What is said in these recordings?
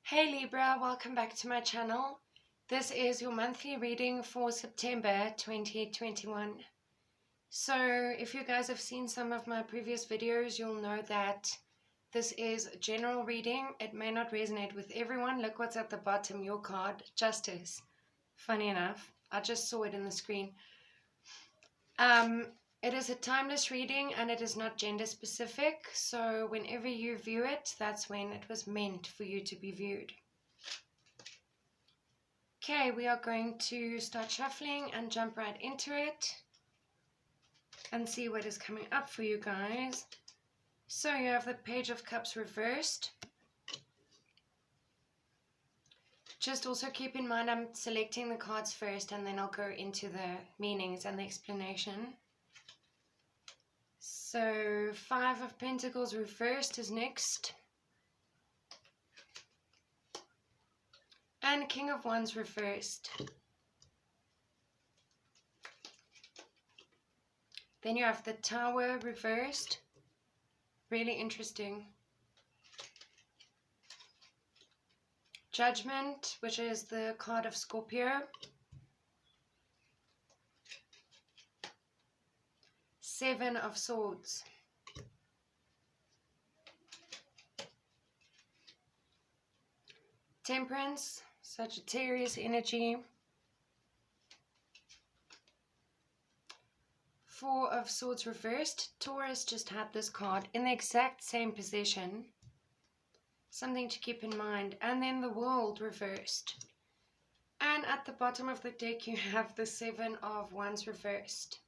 Hey Libra, welcome back to my channel. This is your monthly reading for September 2021. So if you guys have seen some of my previous videos, you'll know that this is a general reading. It may not resonate with everyone. Look what's at the bottom, your card, Justice. Funny enough, I just saw it in the screen. It is a timeless reading and it is not gender specific, so whenever you view it, that's when it was meant for you to be viewed. Okay, we are going to start shuffling and jump right into it and see what is coming up for you guys. So you have the Page of Cups reversed. Just also keep in mind I'm selecting the cards first and then I'll go into the meanings and the explanation. So Five of Pentacles reversed is next. And King of Wands reversed. Then you have the Tower reversed. Really interesting. Judgment, which is the card of Scorpio. Seven of Swords. Temperance, Sagittarius energy. Four of Swords reversed. Taurus just had this card in the exact same position. Something to keep in mind. And then the World reversed. And at the bottom of the deck you have the Seven of Wands reversed.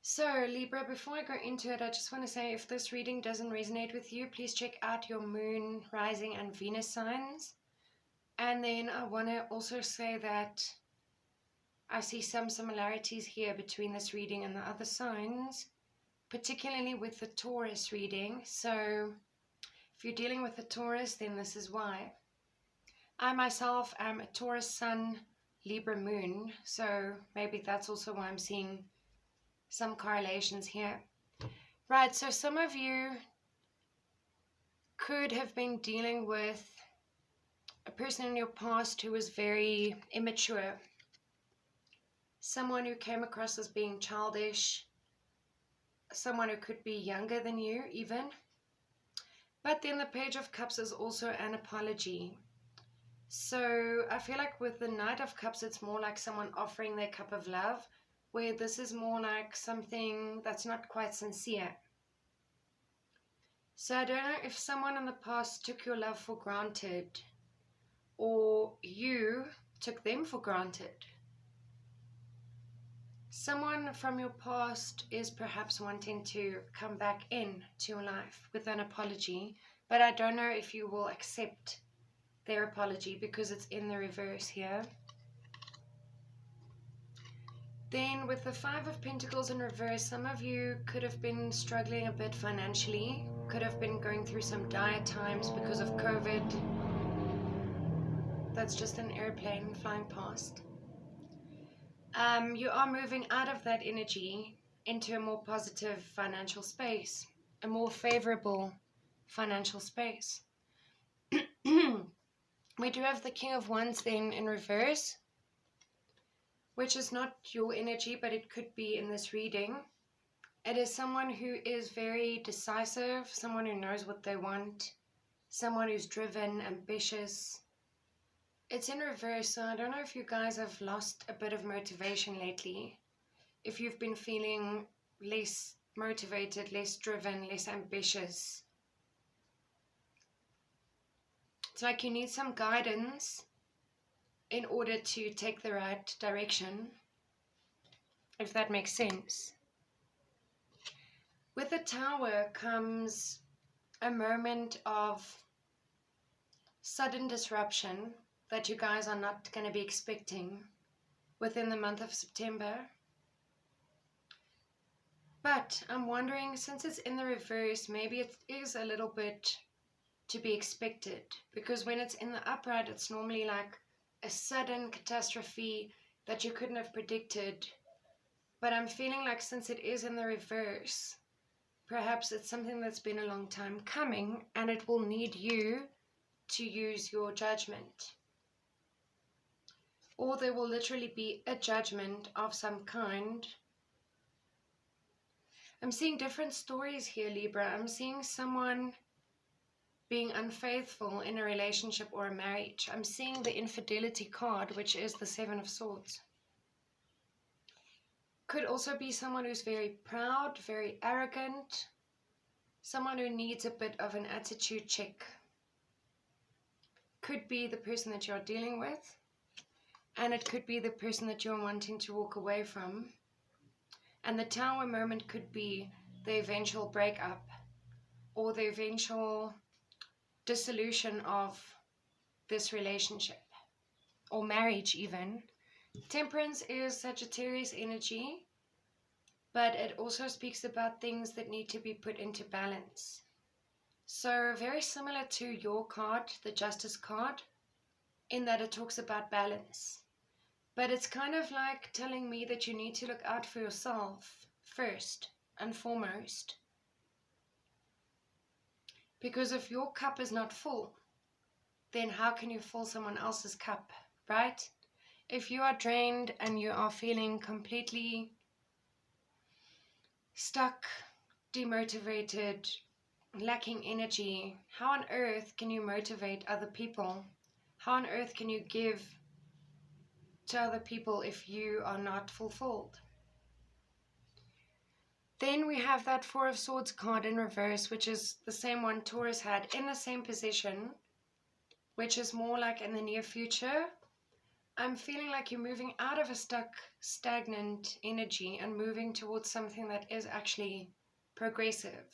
So Libra, before I go into it, I just want to say if this reading doesn't resonate with you, please check out your Moon, Rising and Venus signs. And then I want to also say that I see some similarities here between this reading and the other signs, particularly with the Taurus reading. So if you're dealing with a Taurus, then this is why. I myself am a Taurus Sun, Libra Moon, so maybe that's also why I'm seeing some correlations here. Right, so some of you could have been dealing with a person in your past who was very immature. Someone who came across as being childish. Someone who could be younger than you even. But then the Page of Cups is also an apology. So I feel like with the Knight of Cups, it's more like someone offering their cup of love, where this is more like something that's not quite sincere. So I don't know if someone in the past took your love for granted, or you took them for granted. Someone from your past is perhaps wanting to come back into your life with an apology, but I don't know if you will accept their apology because it's in the reverse here. Then with the Five of Pentacles in reverse, some of you could have been struggling a bit financially, could have been going through some dire times because of COVID. That's just an airplane flying past. You are moving out of that energy into a more positive financial space, a more favorable financial space. We do have the King of Wands then in reverse, which is not your energy, but it could be in this reading. It is someone who is very decisive, someone who knows what they want, someone who's driven, ambitious. It's in reverse, so I don't know if you guys have lost a bit of motivation lately. If you've been feeling less motivated, less driven, less ambitious. It's like you need some guidance in order to take the right direction, if that makes sense. With the Tower comes a moment of sudden disruption that you guys are not going to be expecting within the month of September. But I'm wondering, since it's in the reverse, maybe it is a little bit to be expected, because when it's in the upright, it's normally like a sudden catastrophe that you couldn't have predicted. But I'm feeling like since it is in the reverse, perhaps it's something that's been a long time coming and it will need you to use your judgment. Or there will literally be a judgment of some kind. I'm seeing different stories here, Libra. I'm seeing someone being unfaithful in a relationship or a marriage. I'm seeing the infidelity card, which is the Seven of Swords. Could also be someone who's very proud, very arrogant, someone who needs a bit of an attitude check. Could be the person that you're dealing with, and it could be the person that you're wanting to walk away from. And the Tower moment could be the eventual breakup or the eventual dissolution of this relationship or marriage even. Temperance is Sagittarius energy, but it also speaks about things that need to be put into balance. So very similar to your card, the Justice card, in that it talks about balance. But it's kind of like telling me that you need to look out for yourself first and foremost. Because if your cup is not full, then how can you fill someone else's cup, right? If you are drained and you are feeling completely stuck, demotivated, lacking energy, how on earth can you motivate other people? How on earth can you give to other people if you are not fulfilled? Then we have that Four of Swords card in reverse, which is the same one Taurus had in the same position, which is more like in the near future. I'm feeling like you're moving out of a stuck, stagnant energy and moving towards something that is actually progressive.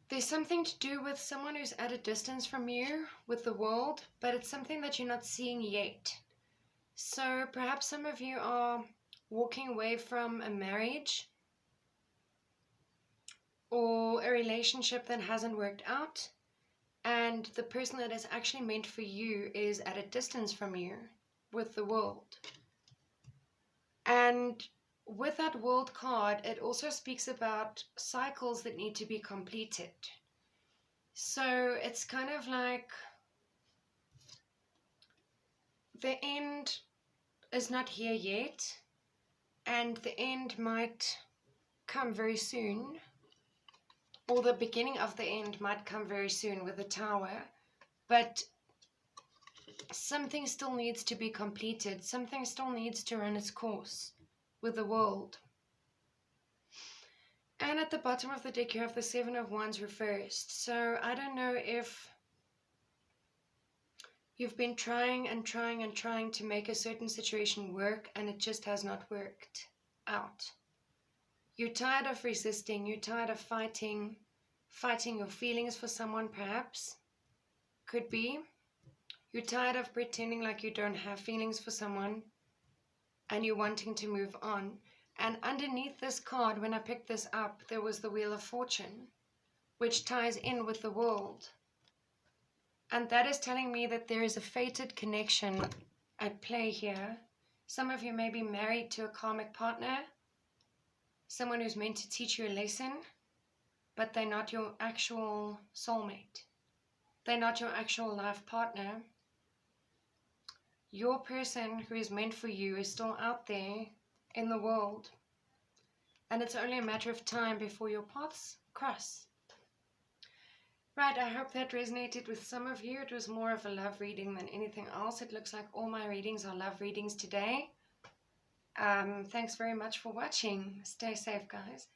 There's something to do with someone who's at a distance from you, with the world, but it's something that you're not seeing yet. So perhaps some of you are walking away from a marriage or a relationship that hasn't worked out, and the person that is actually meant for you is at a distance from you, with the world. And with that World card, it also speaks about cycles that need to be completed. So it's kind of like the end is not here yet, and the end might come very soon, or the beginning of the end might come very soon with the Tower, but something still needs to be completed. Something still needs to run its course with the world. And at the bottom of the deck you have the Seven of Wands reversed. So I don't know if you've been trying and trying and trying to make a certain situation work and it just has not worked out. You're tired of resisting, you're tired of fighting your feelings for someone perhaps. Could be. You're tired of pretending like you don't have feelings for someone and you're wanting to move on. And underneath this card, when I picked this up, there was the Wheel of Fortune, which ties in with the world. And that is telling me that there is a fated connection at play here. Some of you may be married to a karmic partner, someone who's meant to teach you a lesson, but they're not your actual soulmate. They're not your actual life partner. Your person who is meant for you is still out there in the world. And it's only a matter of time before your paths cross. Right, I hope that resonated with some of you. It was more of a love reading than anything else. It looks like all my readings are love readings today. Thanks very much for watching. Stay safe, guys.